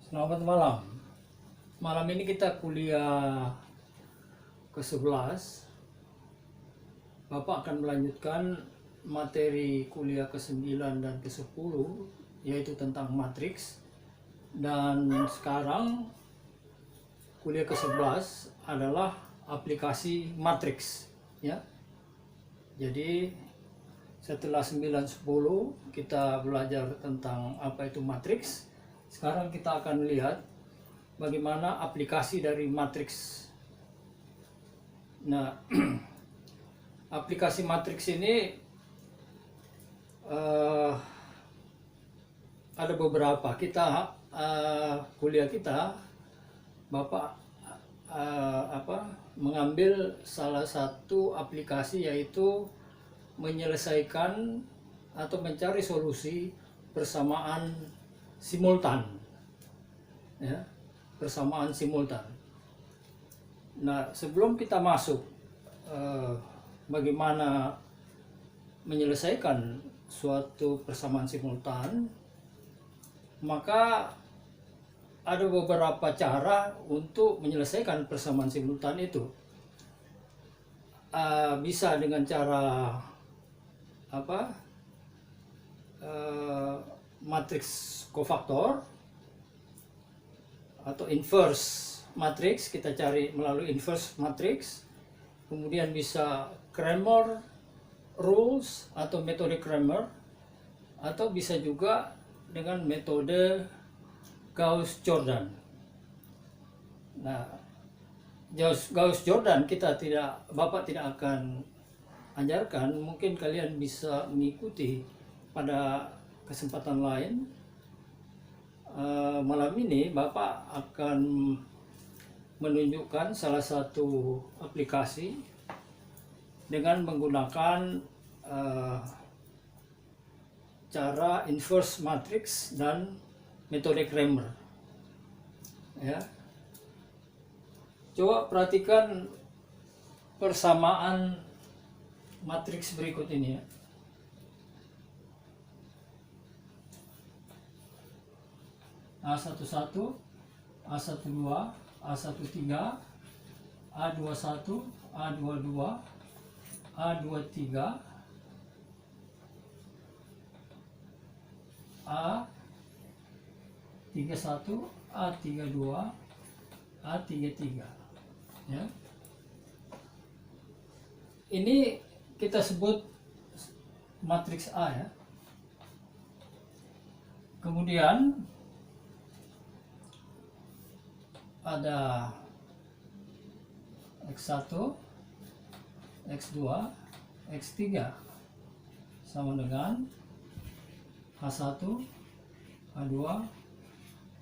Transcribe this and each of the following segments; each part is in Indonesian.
Selamat malam. Malam ini kita kuliah ke-11. Bapak akan melanjutkan materi kuliah ke-9 dan ke-10, yaitu tentang matriks. Dan sekarang kuliah ke-11 adalah aplikasi matriks, ya. Jadi setelah 9 10 kita belajar tentang apa itu matriks. Sekarang kita akan lihat bagaimana aplikasi dari matriks. Nah, aplikasi matriks ini ada beberapa. Kuliah kita, Bapak mengambil salah satu aplikasi, yaitu menyelesaikan atau mencari solusi persamaan simultan, ya, persamaan simultan. Nah, sebelum kita masuk bagaimana menyelesaikan suatu persamaan simultan, maka ada beberapa cara untuk menyelesaikan persamaan simultan itu. Bisa dengan cara matriks kofaktor atau inverse matrix. Kita cari melalui inverse matrix. Kemudian bisa Cramer rules atau metode Cramer, atau bisa juga dengan metode Gauss-Jordan. Nah, Gauss-Jordan Bapak tidak akan ajarkan. Mungkin kalian bisa mengikuti pada kesempatan lain. Malam ini Bapak akan menunjukkan salah satu aplikasi dengan menggunakan cara inverse matrix dan metode Cramer, ya. Coba perhatikan persamaan matriks berikut ini, ya. A11, A12, A13, A21, A22, A23, A31, A32, A33, ya. Ini kita sebut matriks A, ya. Kemudian ada X1, X2, X3 sama dengan H1, H2,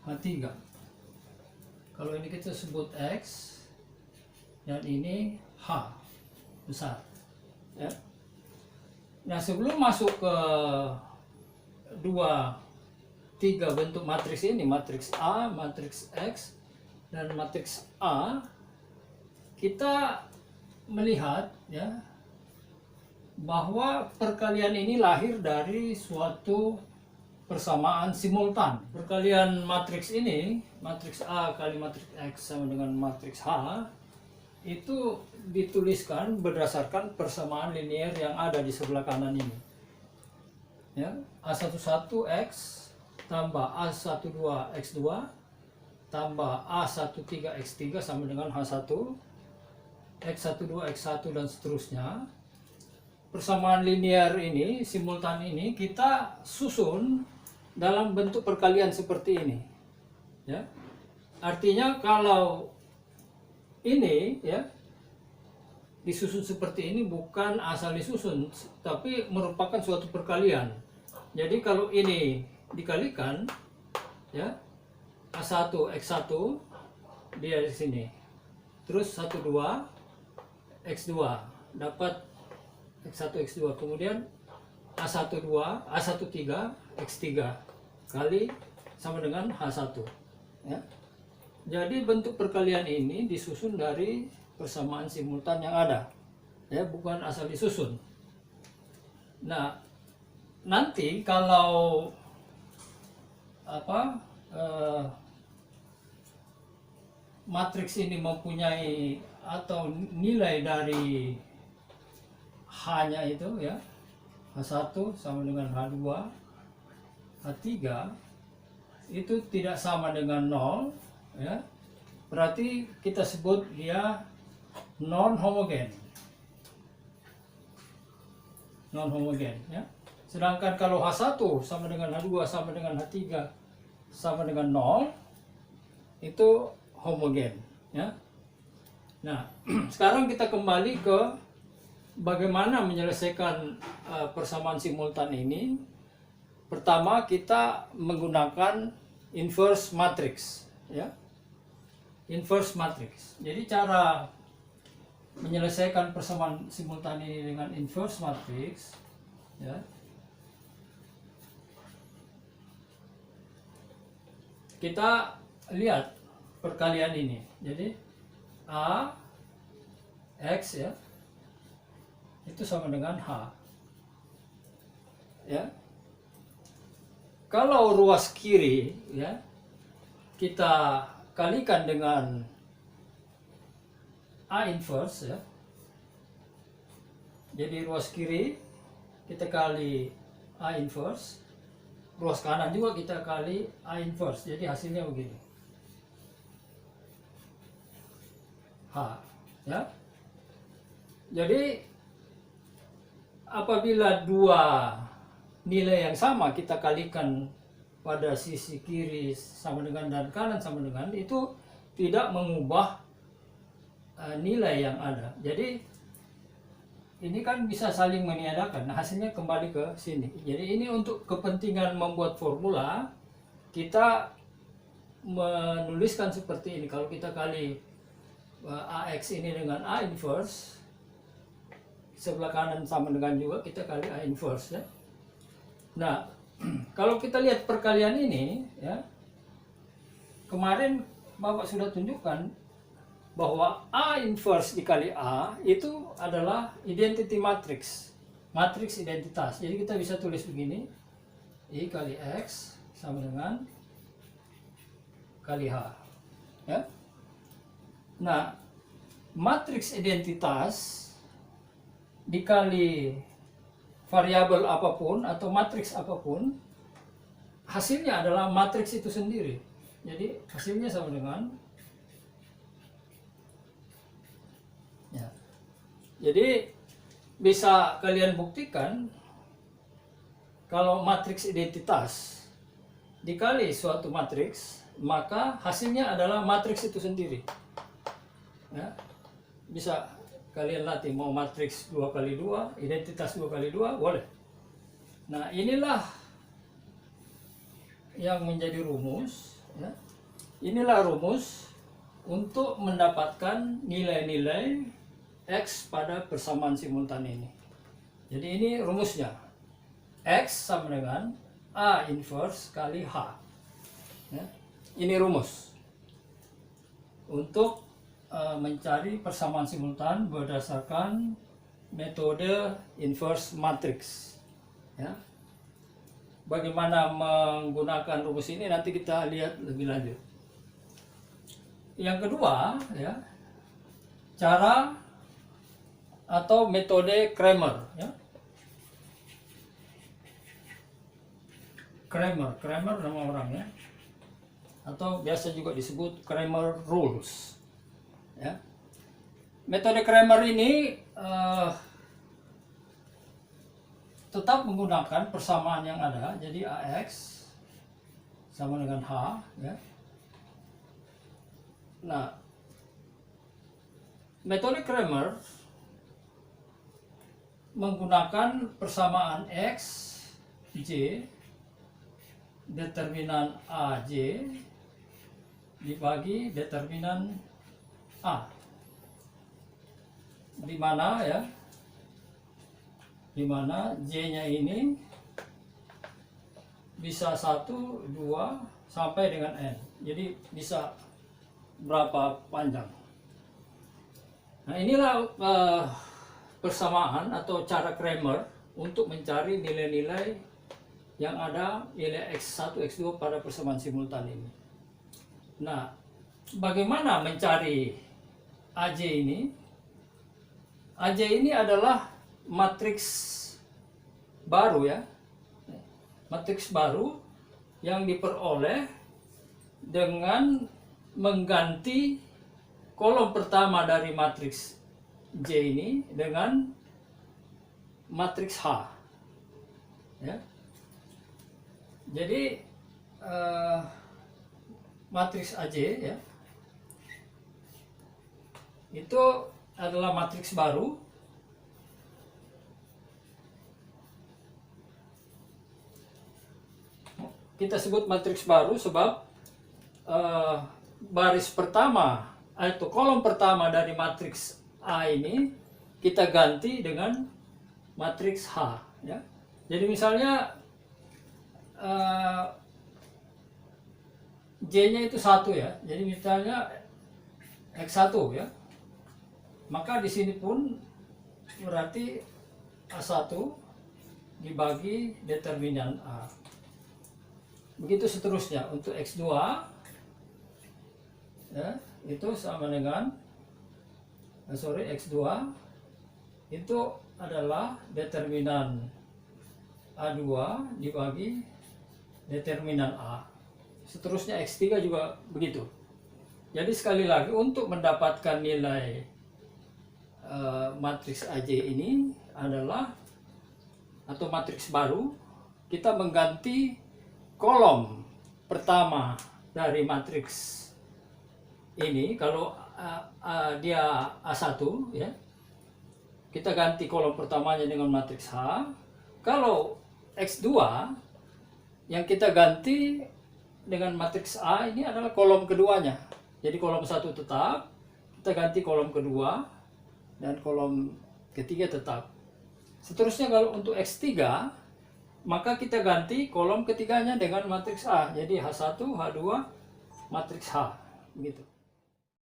H3. Kalau ini kita sebut X, dan ini H besar, ya. Nah, sebelum masuk ke 3 bentuk matriks ini, matriks A, matriks X, dan matriks A, kita melihat, ya, bahwa perkalian ini lahir dari suatu persamaan simultan. Perkalian matriks ini, matriks A kali matriks X sama dengan matriks H, itu dituliskan berdasarkan persamaan linier yang ada di sebelah kanan ini, ya. A11 X tambah A12 X2 tambah A13 X3 sama dengan H1, X12 X1 dan seterusnya. Persamaan linear ini, simultan ini, kita susun dalam bentuk perkalian seperti ini, ya. Artinya kalau ini, ya, disusun seperti ini bukan asal disusun, tapi merupakan suatu perkalian. Jadi kalau ini dikalikan, ya, A1 X1 dia di sini, terus 12 X2 dapat X1 X2, kemudian A13 X3 kali sama dengan H1, ya. Jadi bentuk perkalian ini disusun dari persamaan simultan yang ada, ya, bukan asal disusun. Nah, nanti kalau matriks ini mempunyai atau nilai dari H-nya itu ya, H1 sama dengan H2, H3 itu tidak sama dengan 0 ya, berarti kita sebut dia non homogen ya. Sedangkan kalau H1 sama dengan H2 sama dengan H3 sama dengan 0 itu homogen ya. Nah, sekarang kita kembali ke bagaimana menyelesaikan persamaan simultan ini. Pertama, kita menggunakan inverse matrix ya. Inverse matrix. Jadi cara menyelesaikan persamaan simultan ini dengan inverse matrix ya. Kita lihat perkalian ini. Jadi A X ya itu sama dengan H ya. Kalau ruas kiri ya kita kalikan dengan A inverse ya. Jadi ruas kiri kita kali A inverse, ruas kanan juga kita kali A inverse. Jadi hasilnya begini. H ya. Jadi apabila dua nilai yang sama kita kalikan pada sisi kiri sama dengan dan kanan sama dengan, itu tidak mengubah nilai yang ada. Jadi ini kan bisa saling meniadakan. Nah, hasilnya kembali ke sini. Jadi ini untuk kepentingan membuat formula, kita menuliskan seperti ini. Kalau kita kali AX ini dengan A inverse, sebelah kanan sama dengan juga kita kali A inverse ya. Nah, kalau kita lihat perkalian ini ya, kemarin Bapak sudah tunjukkan bahwa A inverse dikali A itu adalah identity matrix, matriks identitas. Jadi kita bisa tulis begini, I kali X sama dengan kali H ya. Nah, matriks identitas dikali variabel apapun atau matriks apapun, hasilnya adalah matriks itu sendiri. Jadi hasilnya sama dengan ya. Jadi bisa kalian buktikan kalau matriks identitas dikali suatu matriks, maka hasilnya adalah matriks itu sendiri. Ya, bisa kalian latih mau matriks 2 kali 2, identitas 2 kali 2 boleh. Nah, inilah yang menjadi rumus ya. Inilah rumus untuk mendapatkan nilai-nilai X pada persamaan simultan ini. Jadi ini rumusnya. X sama dengan A inverse kali H ya. Ini rumus untuk mencari persamaan simultan berdasarkan metode inverse matrix ya. Bagaimana menggunakan rumus ini nanti kita lihat lebih lanjut. Yang kedua ya, cara atau metode Cramer ya. Cramer nama orangnya, atau biasa juga disebut Cramer rules ya. Metode Cramer ini tetap menggunakan persamaan yang ada. Jadi AX sama dengan H ya. Nah, metode Cramer menggunakan persamaan X, J, determinan AJ dibagi determinan A, di mana ya, di mana J-nya ini bisa 1, 2 sampai dengan N. Jadi bisa berapa panjang. Nah, inilah persamaan atau cara Cramer untuk mencari nilai-nilai yang ada, nilai X1, X2 pada persamaan simultan ini. Nah, bagaimana mencari AJ ini? AJ ini adalah matriks baru ya. Matriks baru yang diperoleh dengan mengganti kolom pertama dari matriks J ini dengan matriks H. Ya. Jadi matriks AJ ya, itu adalah matriks baru kita sebut matriks baru sebab baris pertama atau kolom pertama dari matriks A ini kita ganti dengan matriks H ya. Jadi misalnya J-nya itu 1 ya. Jadi misalnya X1 ya. Maka di sini pun berarti A1 dibagi determinan A. Begitu seterusnya untuk X2 ya, itu sama dengan X2 itu adalah determinan A2 dibagi determinan A. Seterusnya X3 juga begitu. Jadi sekali lagi untuk mendapatkan nilai matriks AJ ini adalah atau matriks baru, kita mengganti kolom pertama dari matriks ini. Kalau dia A1 ya, kita ganti kolom pertamanya dengan matriks H. Kalau X2 yang kita ganti dengan matriks A ini adalah kolom keduanya. Jadi kolom 1 tetap, kita ganti kolom kedua, dan kolom ketiga tetap. Seterusnya kalau untuk X3, maka kita ganti kolom ketiganya dengan matriks A. Jadi H1, H2, matriks H. Begitu.